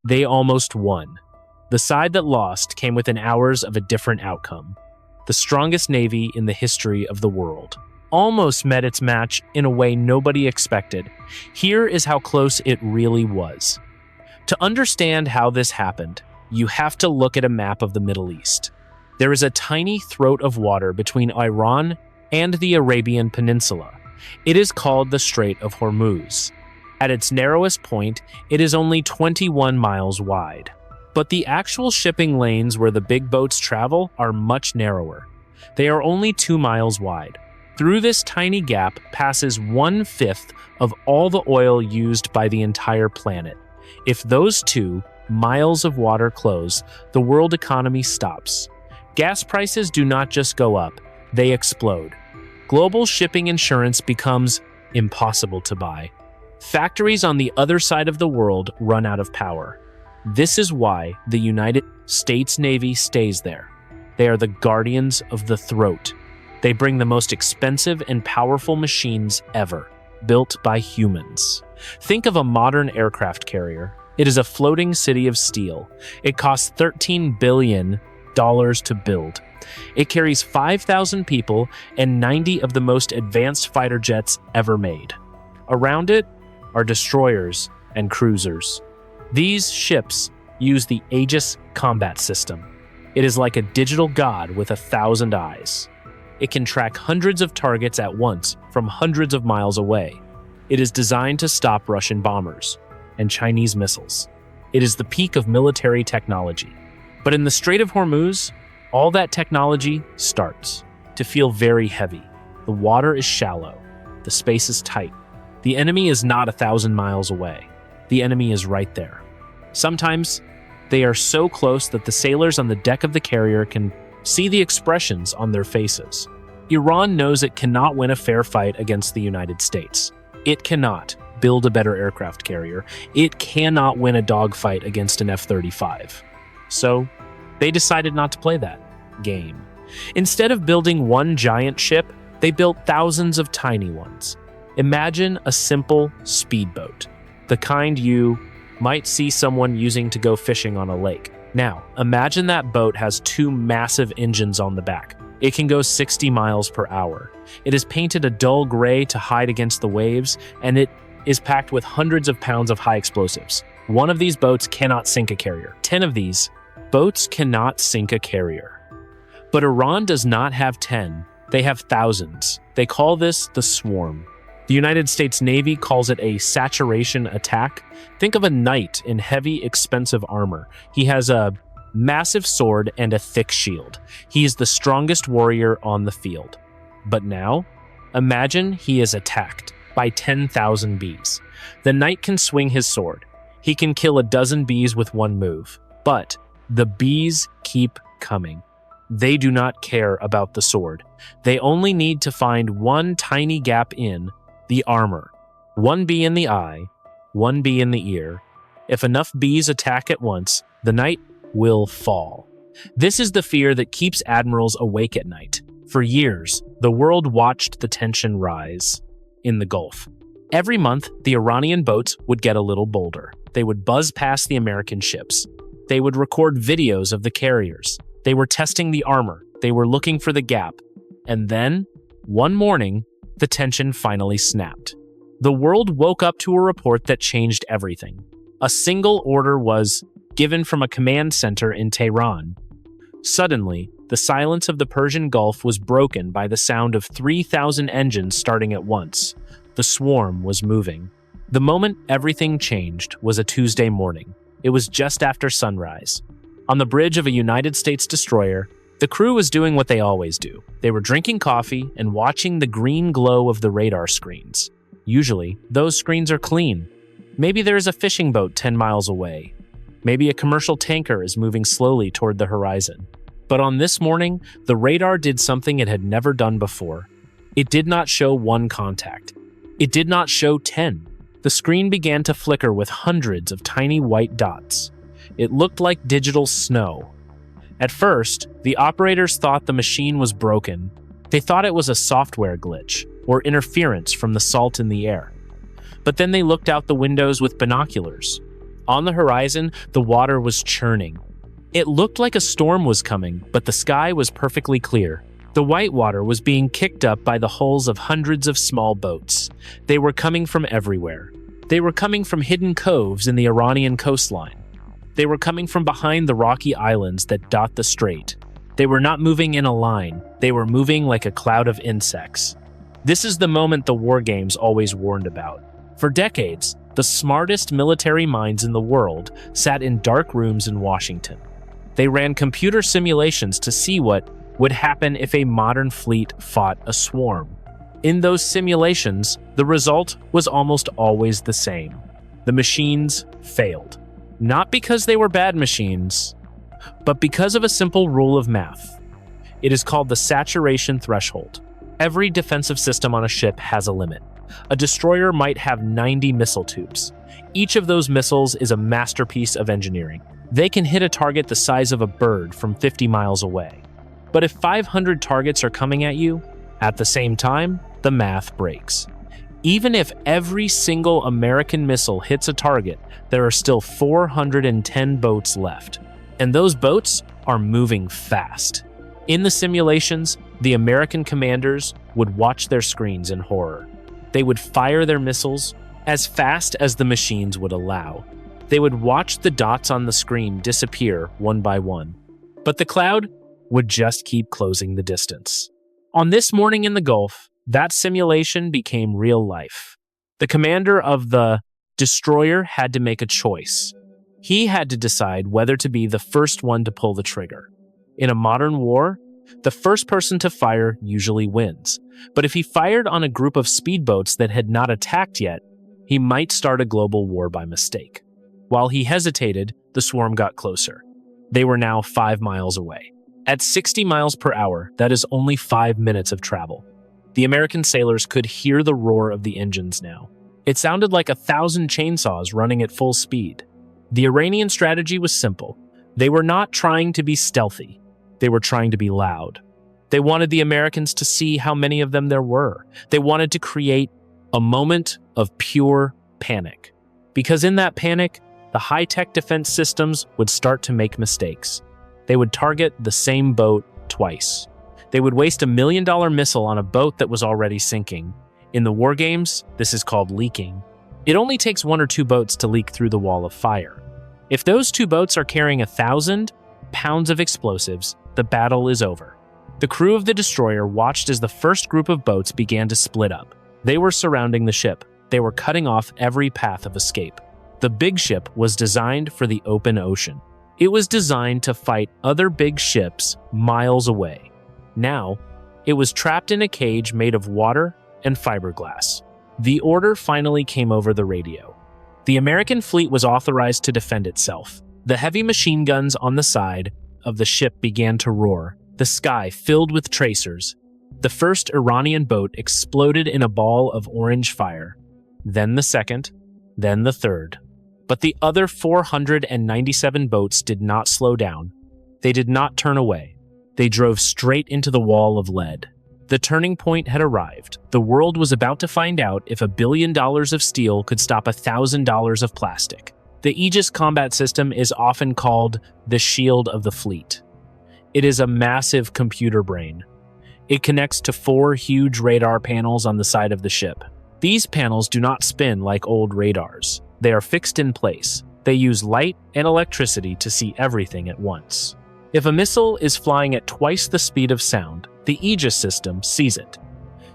They almost won. The side that lost came within hours of a different outcome. The strongest navy in the history of the world almost met its match in a way nobody expected. Here is how close it really was. To understand how this happened, you have to look at a map of the Middle East. There is a tiny throat of water between Iran and the Arabian Peninsula. It is called the Strait of Hormuz. At its narrowest point, it is only 21 miles wide. But the actual shipping lanes where the big boats travel are much narrower. They are only 2 miles wide. Through this tiny gap passes 1/5 of all the oil used by the entire planet. If those 2 miles of water close, the world economy stops. Gas prices do not just go up, they explode. Global shipping insurance becomes impossible to buy. Factories on the other side of the world run out of power. This is why the United States Navy stays there. They are the guardians of the throat. They bring the most expensive and powerful machines ever, built by humans. Think of a modern aircraft carrier. It is a floating city of steel. It costs $13 billion to build. It carries 5,000 people and 90 of the most advanced fighter jets ever made. Around it are destroyers and cruisers. These ships use the Aegis combat system. It is like a digital god with 1,000 eyes. It can track hundreds of targets at once from hundreds of miles away. It is designed to stop Russian bombers and Chinese missiles. It is the peak of military technology. But in the Strait of Hormuz, all that technology starts to feel very heavy. The water is shallow. The space is tight. The enemy is not 1,000 miles away. The enemy is right there. Sometimes they are so close that the sailors on the deck of the carrier can see the expressions on their faces. Iran knows it cannot win a fair fight against the United States. It cannot build a better aircraft carrier. It cannot win a dogfight against an F-35. So they decided not to play that game. Instead of building one giant ship, they built thousands of tiny ones. Imagine a simple speedboat, the kind you might see someone using to go fishing on a lake. Now, imagine that boat has 2 massive engines on the back. It can go 60 miles per hour. It is painted a dull gray to hide against the waves, and it is packed with hundreds of pounds of high explosives. One of these boats cannot sink a carrier. 10 of these boats cannot sink a carrier. But Iran does not have 10. They have thousands. They call this the swarm. The United States Navy calls it a saturation attack. Think of a knight in heavy, expensive armor. He has a massive sword and a thick shield. He is the strongest warrior on the field. But now, imagine he is attacked by 10,000 bees. The knight can swing his sword. He can kill a dozen bees with one move. But the bees keep coming. They do not care about the sword. They only need to find one tiny gap in the armor. One bee in the eye, one bee in the ear. If enough bees attack at once, the knight will fall. This is the fear that keeps admirals awake at night. For years, the world watched the tension rise in the Gulf. Every month, the Iranian boats would get a little bolder. They would buzz past the American ships. They would record videos of the carriers. They were testing the armor. They were looking for the gap. And then, one morning, the tension finally snapped. The world woke up to a report that changed everything. A single order was given from a command center in Tehran. Suddenly, the silence of the Persian Gulf was broken by the sound of 3,000 engines starting at once. The swarm was moving. The moment everything changed was a Tuesday morning. It was just after sunrise. On the bridge of a United States destroyer, the crew was doing what they always do. They were drinking coffee and watching the green glow of the radar screens. Usually, those screens are clean. Maybe there is a fishing boat 10 miles away. Maybe a commercial tanker is moving slowly toward the horizon. But on this morning, the radar did something it had never done before. It did not show one contact. It did not show 10. The screen began to flicker with hundreds of tiny white dots. It looked like digital snow. At first, the operators thought the machine was broken. They thought it was a software glitch or interference from the salt in the air. But then they looked out the windows with binoculars. On the horizon, the water was churning. It looked like a storm was coming, but the sky was perfectly clear. The white water was being kicked up by the hulls of hundreds of small boats. They were coming from everywhere. They were coming from hidden coves in the Iranian coastline. They were coming from behind the rocky islands that dot the strait. They were not moving in a line. They were moving like a cloud of insects. This is the moment the war games always warned about. For decades, the smartest military minds in the world sat in dark rooms in Washington. They ran computer simulations to see what would happen if a modern fleet fought a swarm. In those simulations, the result was almost always the same. The machines failed. Not because they were bad machines, but because of a simple rule of math. It is called the saturation threshold. Every defensive system on a ship has a limit. A destroyer might have 90 missile tubes. Each of those missiles is a masterpiece of engineering. They can hit a target the size of a bird from 50 miles away. But if 500 targets are coming at you, at the same time, the math breaks. Even if every single American missile hits a target, there are still 410 boats left. And those boats are moving fast. In the simulations, the American commanders would watch their screens in horror. They would fire their missiles as fast as the machines would allow. They would watch the dots on the screen disappear one by one. But the cloud would just keep closing the distance. On this morning in the Gulf, that simulation became real life. The commander of the destroyer had to make a choice. He had to decide whether to be the first one to pull the trigger. In a modern war, the first person to fire usually wins. But if he fired on a group of speedboats that had not attacked yet, he might start a global war by mistake. While he hesitated, the swarm got closer. They were now 5 miles away. At 60 miles per hour, that is only 5 minutes of travel. The American sailors could hear the roar of the engines now. It sounded like 1,000 chainsaws running at full speed. The Iranian strategy was simple. They were not trying to be stealthy. They were trying to be loud. They wanted the Americans to see how many of them there were. They wanted to create a moment of pure panic. Because in that panic, the high-tech defense systems would start to make mistakes. They would target the same boat twice. They would waste $1 million missile on a boat that was already sinking. In the war games, this is called leaking. It only takes 1 or 2 boats to leak through the wall of fire. If those 2 boats are carrying 1,000 pounds of explosives, the battle is over. The crew of the destroyer watched as the first group of boats began to split up. They were surrounding the ship. They were cutting off every path of escape. The big ship was designed for the open ocean. It was designed to fight other big ships miles away. Now, it was trapped in a cage made of water and fiberglass. The order finally came over the radio. The American fleet was authorized to defend itself. The heavy machine guns on the side of the ship began to roar, the sky filled with tracers. The first Iranian boat exploded in a ball of orange fire, then the second, then the third. But the other 497 boats did not slow down. They did not turn away. They drove straight into the wall of lead. The turning point had arrived. The world was about to find out if $1 billion of steel could stop $1,000 of plastic. The Aegis combat system is often called the shield of the fleet. It is a massive computer brain. It connects to 4 huge radar panels on the side of the ship. These panels do not spin like old radars. They are fixed in place. They use light and electricity to see everything at once. If a missile is flying at twice the speed of sound, the Aegis system sees it.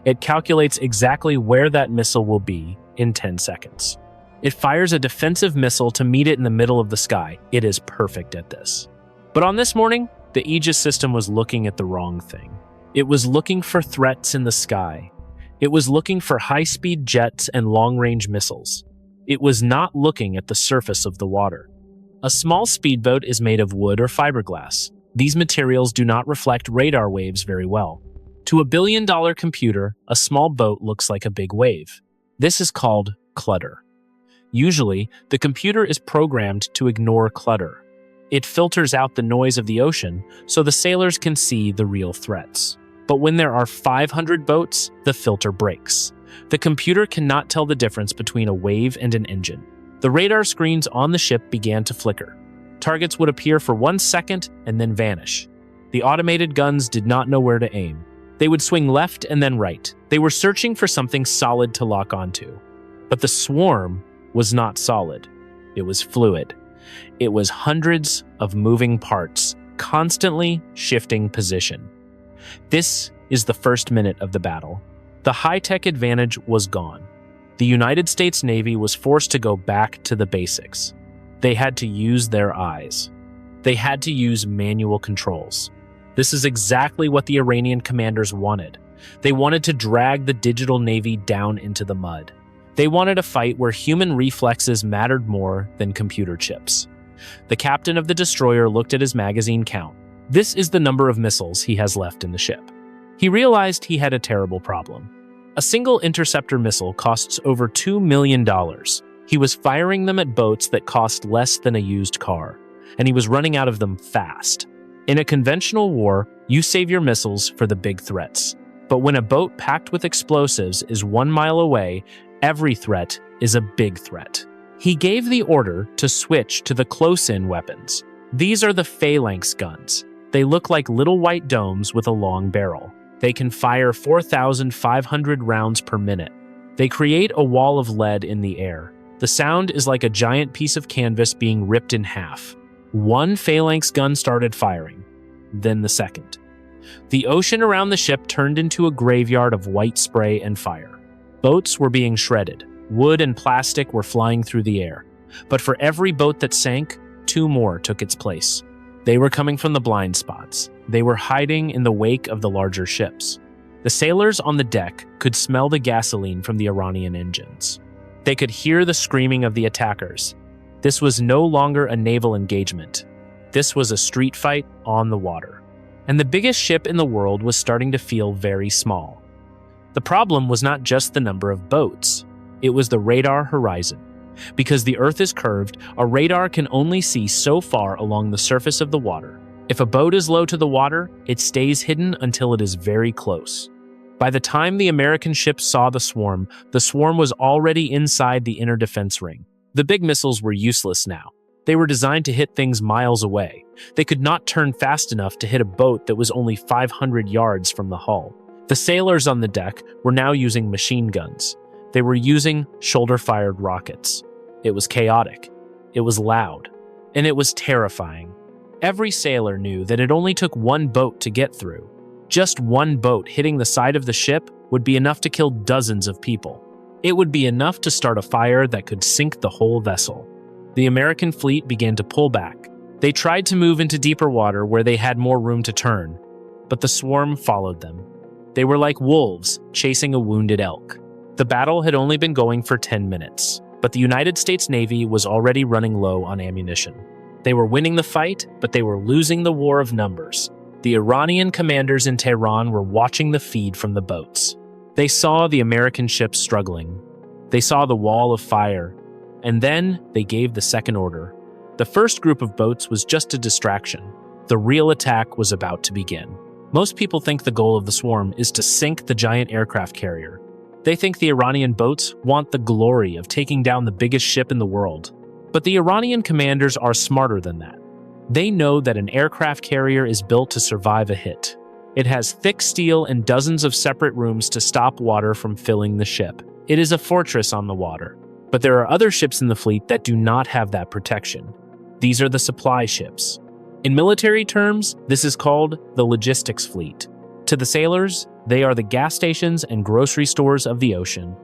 It calculates exactly where that missile will be in 10 seconds. It fires a defensive missile to meet it in the middle of the sky. It is perfect at this. But on this morning, the Aegis system was looking at the wrong thing. It was looking for threats in the sky. It was looking for high-speed jets and long-range missiles. It was not looking at the surface of the water. A small speedboat is made of wood or fiberglass. These materials do not reflect radar waves very well. To a billion-dollar computer, a small boat looks like a big wave. This is called clutter. Usually, the computer is programmed to ignore clutter. It filters out the noise of the ocean so the sailors can see the real threats. But when there are 500 boats, the filter breaks. The computer cannot tell the difference between a wave and an engine. The radar screens on the ship began to flicker. Targets would appear for 1 second and then vanish. The automated guns did not know where to aim. They would swing left and then right. They were searching for something solid to lock onto. But the swarm was not solid. It was fluid. It was hundreds of moving parts, constantly shifting position. This is the first minute of the battle. The high-tech advantage was gone. The United States Navy was forced to go back to the basics. They had to use their eyes. They had to use manual controls. This is exactly what the Iranian commanders wanted. They wanted to drag the digital navy down into the mud. They wanted a fight where human reflexes mattered more than computer chips. The captain of the destroyer looked at his magazine count. This is the number of missiles he has left in the ship. He realized he had a terrible problem. A single interceptor missile costs over $2 million. He was firing them at boats that cost less than a used car, and he was running out of them fast. In a conventional war, you save your missiles for the big threats. But when a boat packed with explosives is 1 mile away, every threat is a big threat. He gave the order to switch to the close-in weapons. These are the Phalanx guns. They look like little white domes with a long barrel. They can fire 4,500 rounds per minute. They create a wall of lead in the air. The sound is like a giant piece of canvas being ripped in half. One Phalanx gun started firing, then the second. The ocean around the ship turned into a graveyard of white spray and fire. Boats were being shredded. Wood and plastic were flying through the air. But for every boat that sank, 2 more took its place. They were coming from the blind spots. They were hiding in the wake of the larger ships. The sailors on the deck could smell the gasoline from the Iranian engines. They could hear the screaming of the attackers. This was no longer a naval engagement. This was a street fight on the water. And the biggest ship in the world was starting to feel very small. The problem was not just the number of boats. It was the radar horizon. Because the Earth is curved, a radar can only see so far along the surface of the water. If a boat is low to the water, it stays hidden until it is very close. By the time the American ships saw the swarm was already inside the inner defense ring. The big missiles were useless now. They were designed to hit things miles away. They could not turn fast enough to hit a boat that was only 500 yards from the hull. The sailors on the deck were now using machine guns. They were using shoulder-fired rockets. It was chaotic. It was loud. And it was terrifying. Every sailor knew that it only took one boat to get through. Just one boat hitting the side of the ship would be enough to kill dozens of people. It would be enough to start a fire that could sink the whole vessel. The American fleet began to pull back. They tried to move into deeper water where they had more room to turn, but the swarm followed them. They were like wolves chasing a wounded elk. The battle had only been going for 10 minutes, but the United States Navy was already running low on ammunition. They were winning the fight, but they were losing the war of numbers. The Iranian commanders in Tehran were watching the feed from the boats. They saw the American ships struggling. They saw the wall of fire, and then they gave the second order. The first group of boats was just a distraction. The real attack was about to begin. Most people think the goal of the swarm is to sink the giant aircraft carrier. They think the Iranian boats want the glory of taking down the biggest ship in the world. But the Iranian commanders are smarter than that. They know that an aircraft carrier is built to survive a hit. It has thick steel and dozens of separate rooms to stop water from filling the ship. It is a fortress on the water. But there are other ships in the fleet that do not have that protection. These are the supply ships. In military terms, this is called the logistics fleet. To the sailors, they are the gas stations and grocery stores of the ocean.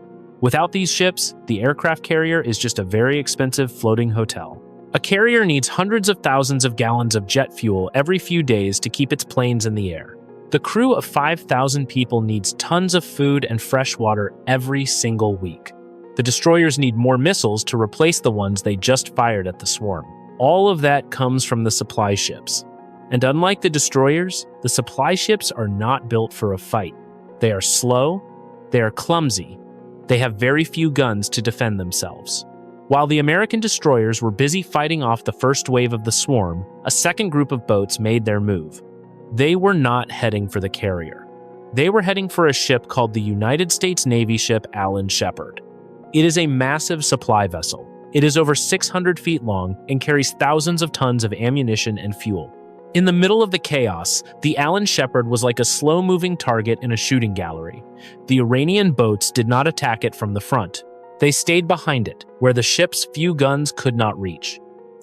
Without these ships, the aircraft carrier is just a very expensive floating hotel. A carrier needs hundreds of thousands of gallons of jet fuel every few days to keep its planes in the air. The crew of 5,000 people needs tons of food and fresh water every single week. The destroyers need more missiles to replace the ones they just fired at the swarm. All of that comes from the supply ships. And unlike the destroyers, the supply ships are not built for a fight. They are slow, they are clumsy, they have very few guns to defend themselves. While the American destroyers were busy fighting off the first wave of the swarm, a second group of boats made their move. They were not heading for the carrier. They were heading for a ship called the United States Navy ship Alan Shepard. It is a massive supply vessel. It is over 600 feet long and carries thousands of tons of ammunition and fuel. In the middle of the chaos, the Alan Shepard was like a slow-moving target in a shooting gallery. The Iranian boats did not attack it from the front. They stayed behind it, where the ship's few guns could not reach.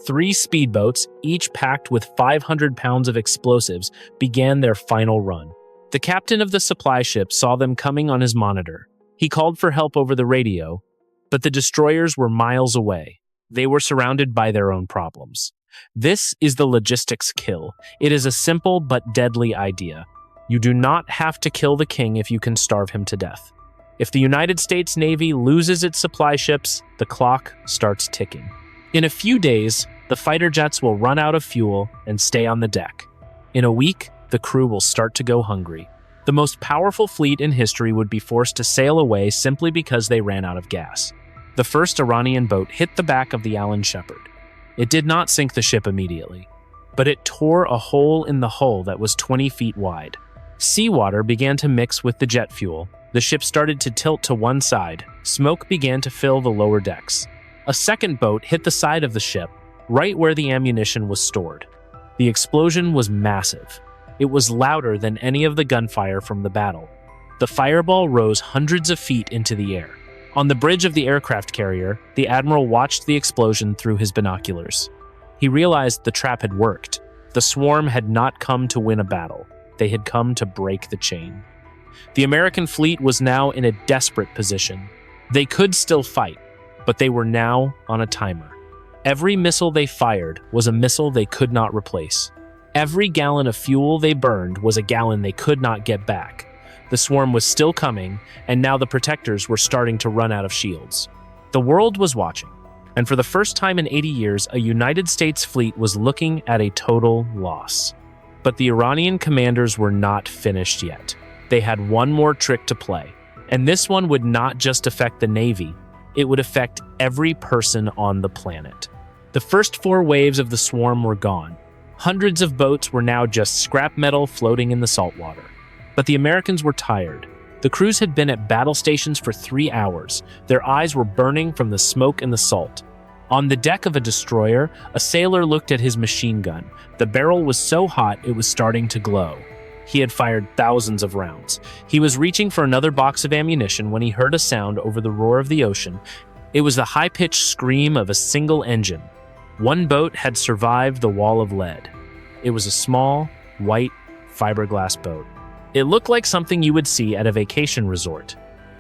3 speedboats, each packed with 500 pounds of explosives, began their final run. The captain of the supply ship saw them coming on his monitor. He called for help over the radio, but the destroyers were miles away. They were surrounded by their own problems. This is the logistics kill. It is a simple but deadly idea. You do not have to kill the king if you can starve him to death. If the United States Navy loses its supply ships, the clock starts ticking. In a few days, the fighter jets will run out of fuel and stay on the deck. In a week, the crew will start to go hungry. The most powerful fleet in history would be forced to sail away simply because they ran out of gas. The first Iranian boat hit the back of the Alan Shepard. It did not sink the ship immediately, but it tore a hole in the hull that was 20 feet wide. Seawater began to mix with the jet fuel. The ship started to tilt to one side. Smoke began to fill the lower decks. A second boat hit the side of the ship, right where the ammunition was stored. The explosion was massive. It was louder than any of the gunfire from the battle. The fireball rose hundreds of feet into the air. On the bridge of the aircraft carrier, the admiral watched the explosion through his binoculars. He realized the trap had worked. The swarm had not come to win a battle. They had come to break the chain. The American fleet was now in a desperate position. They could still fight, but they were now on a timer. Every missile they fired was a missile they could not replace. Every gallon of fuel they burned was a gallon they could not get back. The swarm was still coming, and now the protectors were starting to run out of shields. The world was watching, and for the first time in 80 years, a United States fleet was looking at a total loss. But the Iranian commanders were not finished yet. They had one more trick to play, and this one would not just affect the Navy, it would affect every person on the planet. The first 4 waves of the swarm were gone. Hundreds of boats were now just scrap metal floating in the saltwater. But the Americans were tired. The crews had been at battle stations for 3 hours. Their eyes were burning from the smoke and the salt. On the deck of a destroyer, a sailor looked at his machine gun. The barrel was so hot it was starting to glow. He had fired thousands of rounds. He was reaching for another box of ammunition when he heard a sound over the roar of the ocean. It was the high-pitched scream of a single engine. One boat had survived the wall of lead. It was a small, white, fiberglass boat. It looked like something you would see at a vacation resort,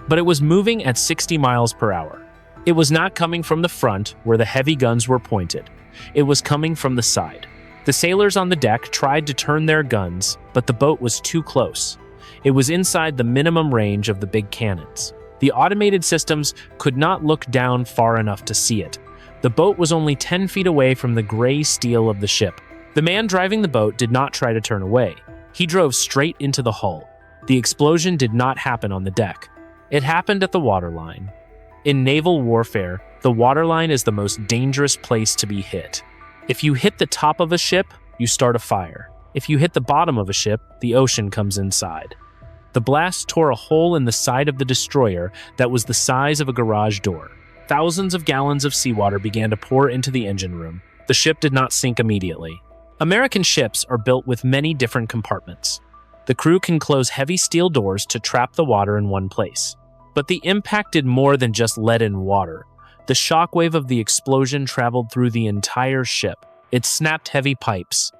but it was moving at 60 miles per hour. It was not coming from the front where the heavy guns were pointed. It was coming from the side. The sailors on the deck tried to turn their guns, but the boat was too close. It was inside the minimum range of the big cannons. The automated systems could not look down far enough to see it. The boat was only 10 feet away from the gray steel of the ship. The man driving the boat did not try to turn away. He drove straight into the hull. The explosion did not happen on the deck. It happened at the waterline. In naval warfare, the waterline is the most dangerous place to be hit. If you hit the top of a ship, you start a fire. If you hit the bottom of a ship, the ocean comes inside. The blast tore a hole in the side of the destroyer that was the size of a garage door. Thousands of gallons of seawater began to pour into the engine room. The ship did not sink immediately. American ships are built with many different compartments. The crew can close heavy steel doors to trap the water in one place. But the impact did more than just lead and water. The shockwave of the explosion traveled through the entire ship. It snapped heavy pipes.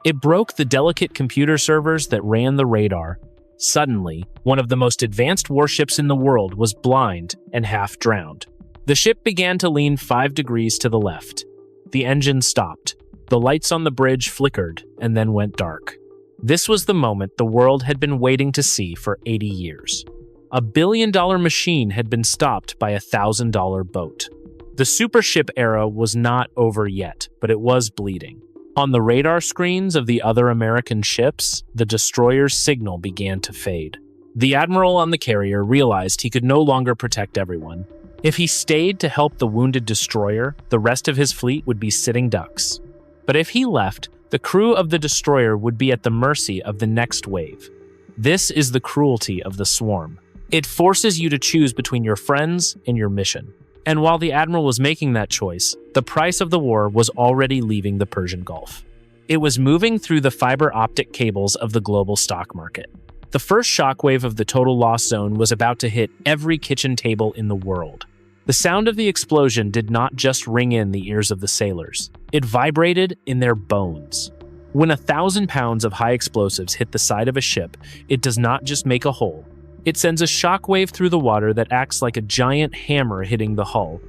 It broke the delicate computer servers that ran the radar. Suddenly, one of the most advanced warships in the world was blind and half drowned. The ship began to lean 5 degrees to the left. The engine stopped. The lights on the bridge flickered and then went dark. This was the moment the world had been waiting to see for 80 years. $1 billion machine had been stopped by a $1,000 boat. The supership era was not over yet, but it was bleeding. On the radar screens of the other American ships, the destroyer's signal began to fade. The admiral on the carrier realized he could no longer protect everyone. If he stayed to help the wounded destroyer, the rest of his fleet would be sitting ducks. But if he left, the crew of the destroyer would be at the mercy of the next wave. This is the cruelty of the swarm. It forces you to choose between your friends and your mission. And while the admiral was making that choice, the price of the war was already leaving the Persian Gulf. It was moving through the fiber optic cables of the global stock market. The first shockwave of the total loss zone was about to hit every kitchen table in the world. The sound of the explosion did not just ring in the ears of the sailors. It vibrated in their bones. When 1,000 pounds of high explosives hit the side of a ship, it does not just make a hole. It sends a shockwave through the water that acts like a giant hammer hitting the hull.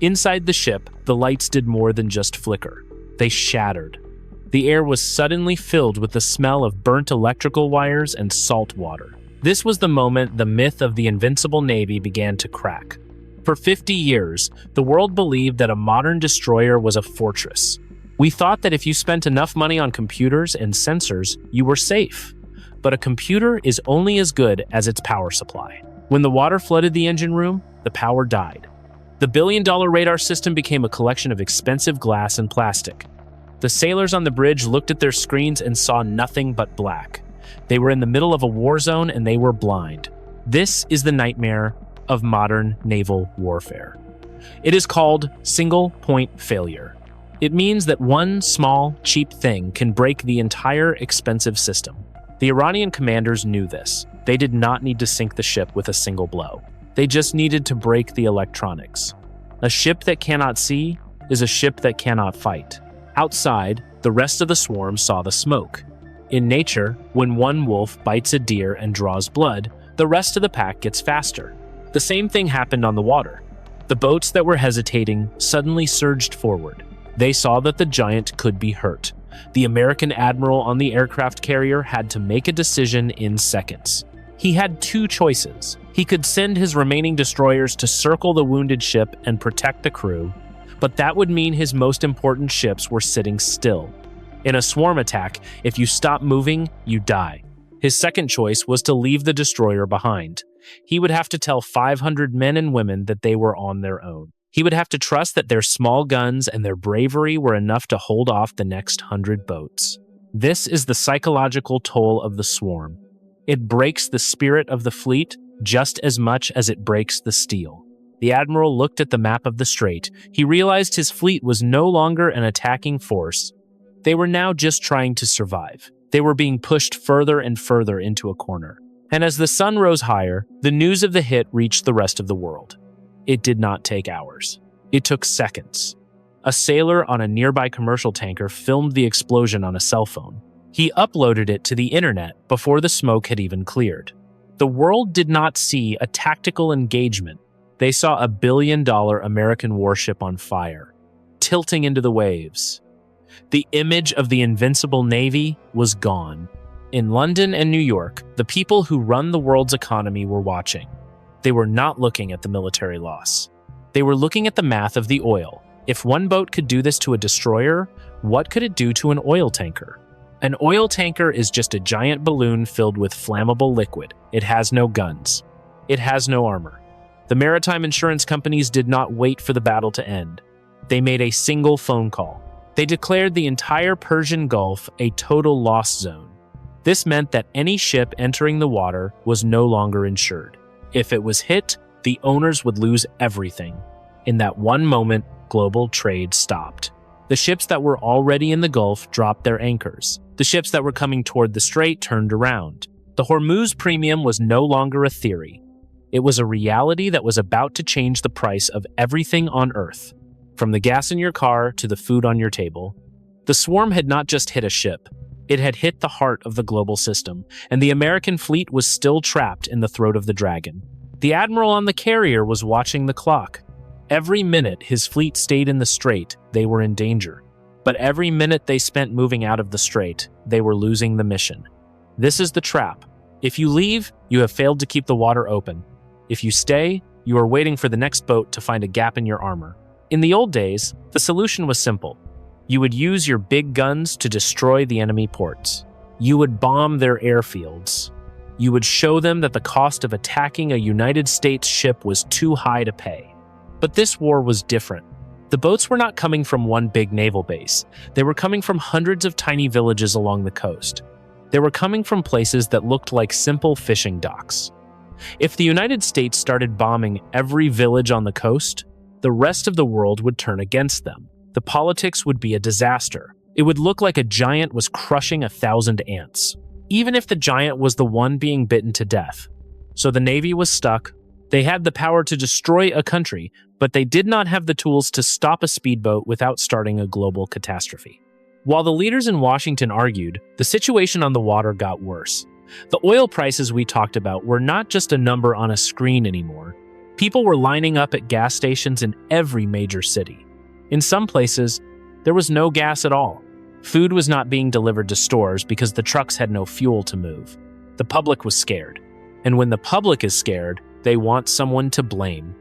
Inside the ship, the lights did more than just flicker. They shattered. The air was suddenly filled with the smell of burnt electrical wires and salt water. This was the moment the myth of the invincible Navy began to crack. For 50 years, the world believed that a modern destroyer was a fortress. We thought that if you spent enough money on computers and sensors, you were safe. But a computer is only as good as its power supply. When the water flooded the engine room, the power died. The billion-dollar radar system became a collection of expensive glass and plastic. The sailors on the bridge looked at their screens and saw nothing but black. They were in the middle of a war zone and they were blind. This is the nightmare of modern naval warfare. It is called single-point failure. It means that one small, cheap thing can break the entire expensive system. The Iranian commanders knew this. They did not need to sink the ship with a single blow. They just needed to break the electronics. A ship that cannot see is a ship that cannot fight. Outside, the rest of the swarm saw the smoke. In nature, when one wolf bites a deer and draws blood, the rest of the pack gets faster. The same thing happened on the water. The boats that were hesitating suddenly surged forward. They saw that the giant could be hurt. The American admiral on the aircraft carrier had to make a decision in seconds. He had two choices. He could send his remaining destroyers to circle the wounded ship and protect the crew, but that would mean his most important ships were sitting still. In a swarm attack, if you stop moving, you die. His second choice was to leave the destroyer behind. He would have to tell 500 men and women that they were on their own. He would have to trust that their small guns and their bravery were enough to hold off the next 100 boats. This is the psychological toll of the swarm. It breaks the spirit of the fleet just as much as it breaks the steel. The admiral looked at the map of the strait. He realized his fleet was no longer an attacking force. They were now just trying to survive. They were being pushed further and further into a corner. And as the sun rose higher, the news of the hit reached the rest of the world. It did not take hours. It took seconds. A sailor on a nearby commercial tanker filmed the explosion on a cell phone. He uploaded it to the internet before the smoke had even cleared. The world did not see a tactical engagement. They saw a billion-dollar American warship on fire, tilting into the waves. The image of the invincible Navy was gone. In London and New York, the people who run the world's economy were watching. They were not looking at the military loss. They were looking at the math of the oil. If one boat could do this to a destroyer, what could it do to an oil tanker? An oil tanker is just a giant balloon filled with flammable liquid. It has no guns. It has no armor. The maritime insurance companies did not wait for the battle to end. They made a single phone call. They declared the entire Persian Gulf a total loss zone. This meant that any ship entering the water was no longer insured. If it was hit, the owners would lose everything. In that one moment, global trade stopped. The ships that were already in the Gulf dropped their anchors. The ships that were coming toward the strait turned around. The Hormuz premium was no longer a theory. It was a reality that was about to change the price of everything on Earth, from the gas in your car to the food on your table. The swarm had not just hit a ship. It had hit the heart of the global system, and the American fleet was still trapped in the throat of the dragon. The admiral on the carrier was watching the clock. Every minute his fleet stayed in the strait, they were in danger. But every minute they spent moving out of the strait, they were losing the mission. This is the trap. If you leave, you have failed to keep the water open. If you stay, you are waiting for the next boat to find a gap in your armor. In the old days, the solution was simple. You would use your big guns to destroy the enemy ports. You would bomb their airfields. You would show them that the cost of attacking a United States ship was too high to pay. But this war was different. The boats were not coming from one big naval base. They were coming from hundreds of tiny villages along the coast. They were coming from places that looked like simple fishing docks. If the United States started bombing every village on the coast, the rest of the world would turn against them. The politics would be a disaster. It would look like a giant was crushing 1,000 ants, even if the giant was the one being bitten to death. So the Navy was stuck. They had the power to destroy a country, but they did not have the tools to stop a speedboat without starting a global catastrophe. While the leaders in Washington argued, the situation on the water got worse. The oil prices we talked about were not just a number on a screen anymore. People were lining up at gas stations in every major city. In some places, there was no gas at all. Food was not being delivered to stores because the trucks had no fuel to move. The public was scared. And when the public is scared, they want someone to blame.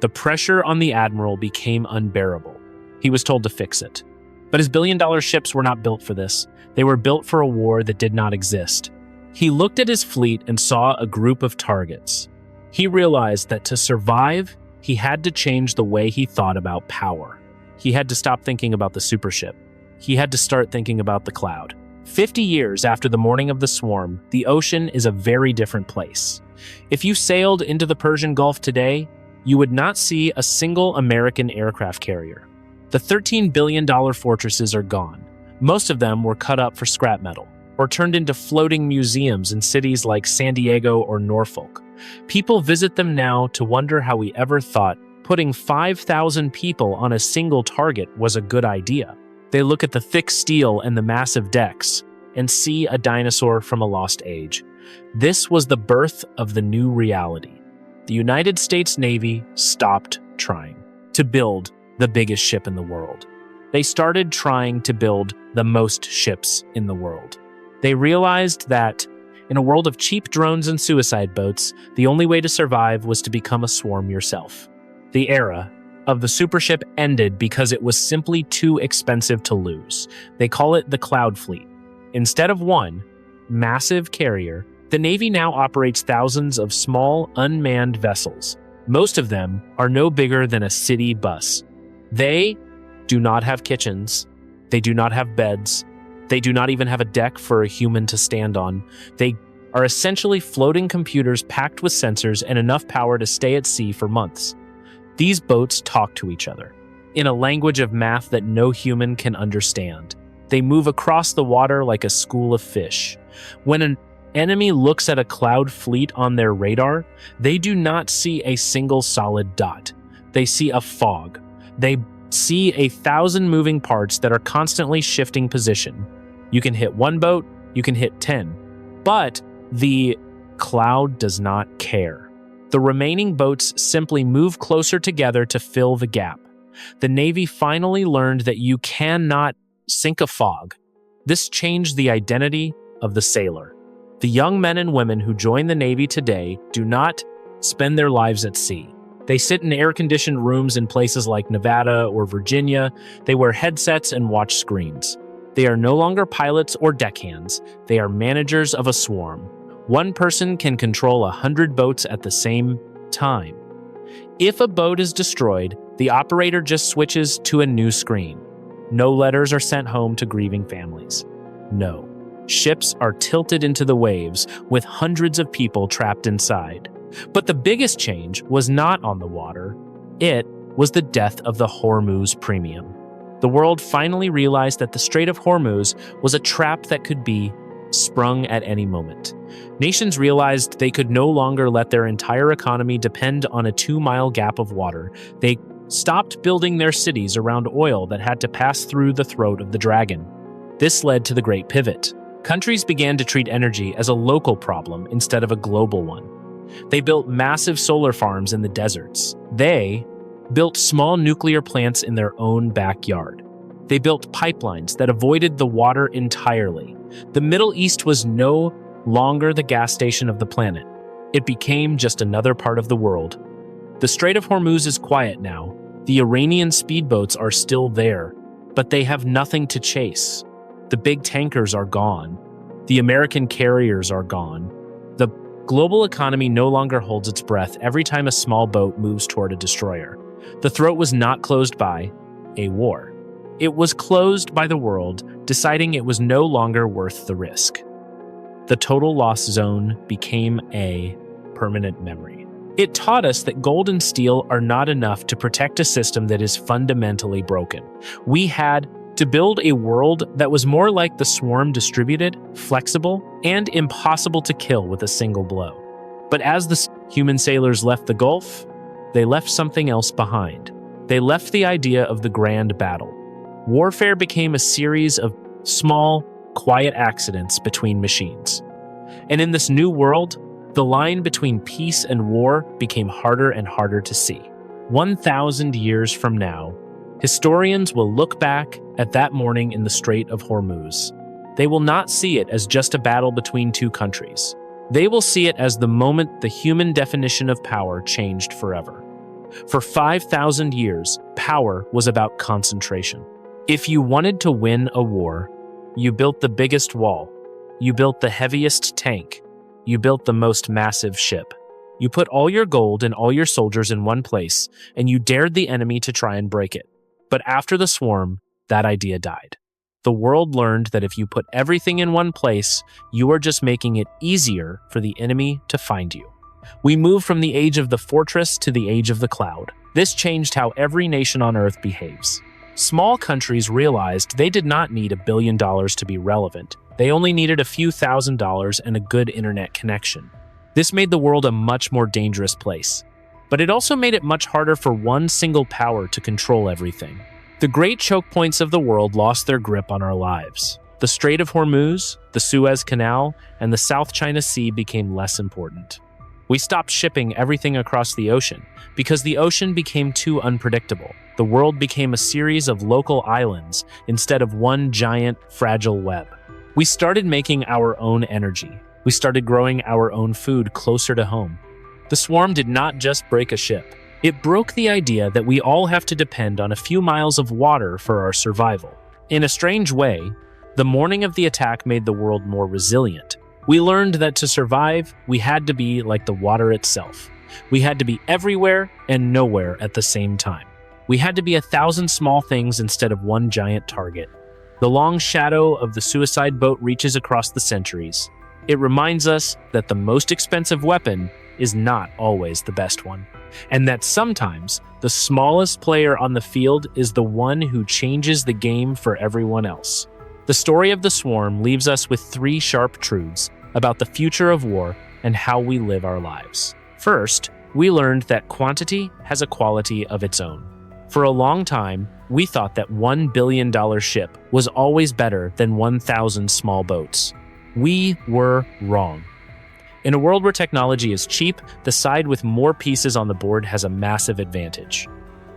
The pressure on the admiral became unbearable. He was told to fix it. But his billion-dollar ships were not built for this. They were built for a war that did not exist. He looked at his fleet and saw a group of targets. He realized that to survive, he had to change the way he thought about power. He had to stop thinking about the supership. He had to start thinking about the cloud. 50 years after the morning of the swarm, the ocean is a very different place. If you sailed into the Persian Gulf today, you would not see a single American aircraft carrier. The $13 billion fortresses are gone. Most of them were cut up for scrap metal, or turned into floating museums in cities like San Diego or Norfolk. People visit them now to wonder how we ever thought putting 5,000 people on a single target was a good idea. They look at the thick steel and the massive decks and see a dinosaur from a lost age. This was the birth of the new reality. The United States Navy stopped trying to build the biggest ship in the world. They started trying to build the most ships in the world. They realized that in a world of cheap drones and suicide boats, the only way to survive was to become a swarm yourself. The era of the supership ended because it was simply too expensive to lose. They call it the Cloud Fleet. Instead of one massive carrier, the Navy now operates thousands of small, unmanned vessels. Most of them are no bigger than a city bus. They do not have kitchens. They do not have beds. They do not even have a deck for a human to stand on. They are essentially floating computers packed with sensors and enough power to stay at sea for months. These boats talk to each other in a language of math that no human can understand. They move across the water like a school of fish. When an enemy looks at a cloud fleet on their radar, they do not see a single solid dot. They see a fog. They see 1,000 moving parts that are constantly shifting position. You can hit one boat, you can hit 10, but the cloud does not care. The remaining boats simply move closer together to fill the gap. The Navy finally learned that you cannot sink a fog. This changed the identity of the sailor. The young men and women who join the Navy today do not spend their lives at sea. They sit in air-conditioned rooms in places like Nevada or Virginia. They wear headsets and watch screens. They are no longer pilots or deckhands. They are managers of a swarm. One person can control 100 boats at the same time. If a boat is destroyed, the operator just switches to a new screen. No letters are sent home to grieving families. No. Ships are tilted into the waves with hundreds of people trapped inside. But the biggest change was not on the water. It was the death of the Hormuz premium. The world finally realized that the Strait of Hormuz was a trap that could be sprung at any moment. Nations realized they could no longer let their entire economy depend on a 2-mile gap of water. They stopped building their cities around oil that had to pass through the throat of the dragon. This led to the Great Pivot. Countries began to treat energy as a local problem instead of a global one. They built massive solar farms in the deserts. They built small nuclear plants in their own backyard. They built pipelines that avoided the water entirely. The Middle East was no longer the gas station of the planet. It became just another part of the world. The Strait of Hormuz is quiet now. The Iranian speedboats are still there, but they have nothing to chase. The big tankers are gone. The American carriers are gone. The global economy no longer holds its breath every time a small boat moves toward a destroyer. The throat was not closed by a war. It was closed by the world, deciding it was no longer worth the risk. The total loss zone became a permanent memory. It taught us that gold and steel are not enough to protect a system that is fundamentally broken. We had to build a world that was more like the Swarm, distributed, flexible, and impossible to kill with a single blow. But as the human sailors left the Gulf, they left something else behind. They left the idea of the grand battle. Warfare became a series of small, quiet accidents between machines. And in this new world, the line between peace and war became harder and harder to see. 1,000 years from now, historians will look back at that morning in the Strait of Hormuz. They will not see it as just a battle between two countries. They will see it as the moment the human definition of power changed forever. For 5,000 years, power was about concentration. If you wanted to win a war, you built the biggest wall. You built the heaviest tank. You built the most massive ship. You put all your gold and all your soldiers in one place, and you dared the enemy to try and break it. But after the Swarm, that idea died. The world learned that if you put everything in one place, you are just making it easier for the enemy to find you. We moved from the age of the fortress to the age of the cloud. This changed how every nation on Earth behaves. Small countries realized they did not need $1 billion to be relevant. They only needed a few $1,000s and a good internet connection. This made the world a much more dangerous place. But it also made it much harder for one single power to control everything. The great choke points of the world lost their grip on our lives. The Strait of Hormuz, the Suez Canal, and the South China Sea became less important. We stopped shipping everything across the ocean because the ocean became too unpredictable. The world became a series of local islands instead of one giant, fragile web. We started making our own energy. We started growing our own food closer to home. The Swarm did not just break a ship. It broke the idea that we all have to depend on a few miles of water for our survival. In a strange way, the morning of the attack made the world more resilient. We learned that to survive, we had to be like the water itself. We had to be everywhere and nowhere at the same time. We had to be 1,000 small things instead of one giant target. The long shadow of the suicide boat reaches across the centuries. It reminds us that the most expensive weapon is not always the best one, and that sometimes the smallest player on the field is the one who changes the game for everyone else. The story of the Swarm leaves us with 3 sharp truths about the future of war and how we live our lives. First, we learned that quantity has a quality of its own. For a long time, we thought that $1 billion ship was always better than 1,000 small boats. We were wrong. In a world where technology is cheap, the side with more pieces on the board has a massive advantage.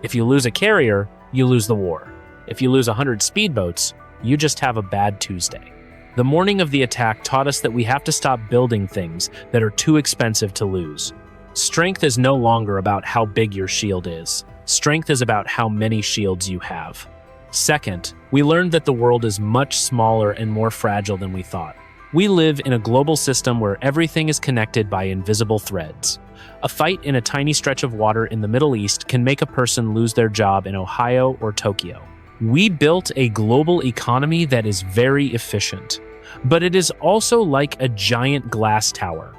If you lose a carrier, you lose the war. If you lose 100 speedboats, you just have a bad Tuesday. The morning of the attack taught us that we have to stop building things that are too expensive to lose. Strength is no longer about how big your shield is. Strength is about how many shields you have. Second, we learned that the world is much smaller and more fragile than we thought. We live in a global system where everything is connected by invisible threads. A fight in a tiny stretch of water in the Middle East can make a person lose their job in Ohio or Tokyo. We built a global economy that is very efficient, but it is also like a giant glass tower.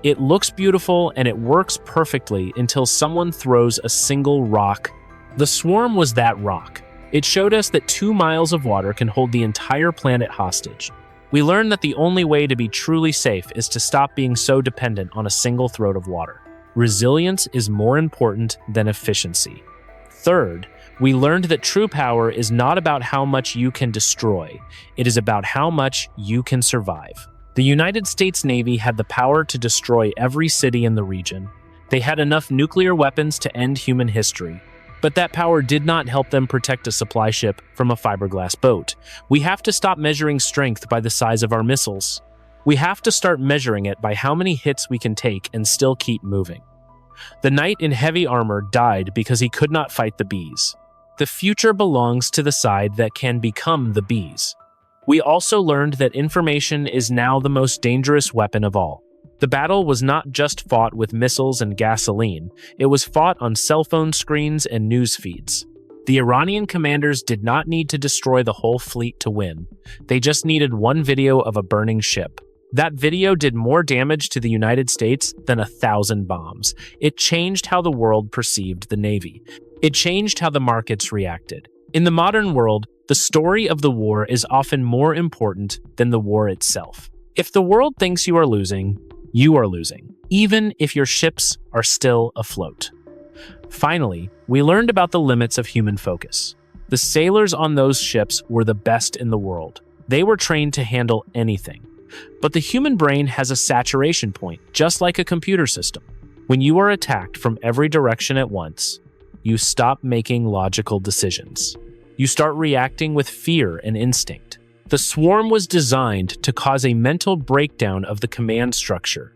It looks beautiful and it works perfectly until someone throws a single rock. The Swarm was that rock. It showed us that 2 miles of water can hold the entire planet hostage. We learned that the only way to be truly safe is to stop being so dependent on a single throat of water. Resilience is more important than efficiency. Third, we learned that true power is not about how much you can destroy. It is about how much you can survive. The United States Navy had the power to destroy every city in the region. They had enough nuclear weapons to end human history. But that power did not help them protect a supply ship from a fiberglass boat. We have to stop measuring strength by the size of our missiles. We have to start measuring it by how many hits we can take and still keep moving. The knight in heavy armor died because he could not fight the bees. The future belongs to the side that can become the bees. We also learned that information is now the most dangerous weapon of all. The battle was not just fought with missiles and gasoline, it was fought on cell phone screens and news feeds. The Iranian commanders did not need to destroy the whole fleet to win. They just needed one video of a burning ship. That video did more damage to the United States than 1,000 bombs. It changed how the world perceived the Navy. It changed how the markets reacted. In the modern world, the story of the war is often more important than the war itself. If the world thinks you are losing, even if your ships are still afloat. Finally, we learned about the limits of human focus. The sailors on those ships were the best in the world. They were trained to handle anything. But the human brain has a saturation point, just like a computer system. When you are attacked from every direction at once, you stop making logical decisions. You start reacting with fear and instinct. The swarm was designed to cause a mental breakdown of the command structure.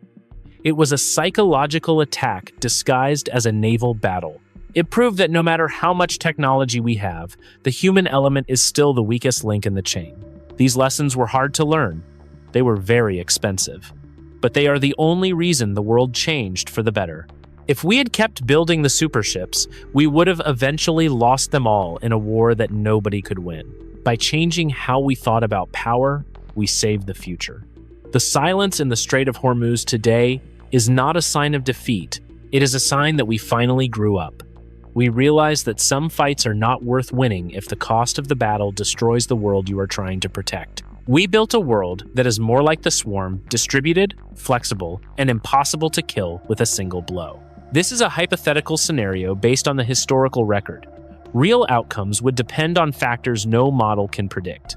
It was a psychological attack disguised as a naval battle. It proved that no matter how much technology we have, the human element is still the weakest link in the chain. These lessons were hard to learn. They were very expensive. But they are the only reason the world changed for the better. If we had kept building the superships, we would have eventually lost them all in a war that nobody could win. By changing how we thought about power, we saved the future. The silence in the Strait of Hormuz today is not a sign of defeat. It is a sign that we finally grew up. We realize that some fights are not worth winning if the cost of the battle destroys the world you are trying to protect. We built a world that is more like the swarm, distributed, flexible, and impossible to kill with a single blow. This is a hypothetical scenario based on the historical record. Real outcomes would depend on factors no model can predict.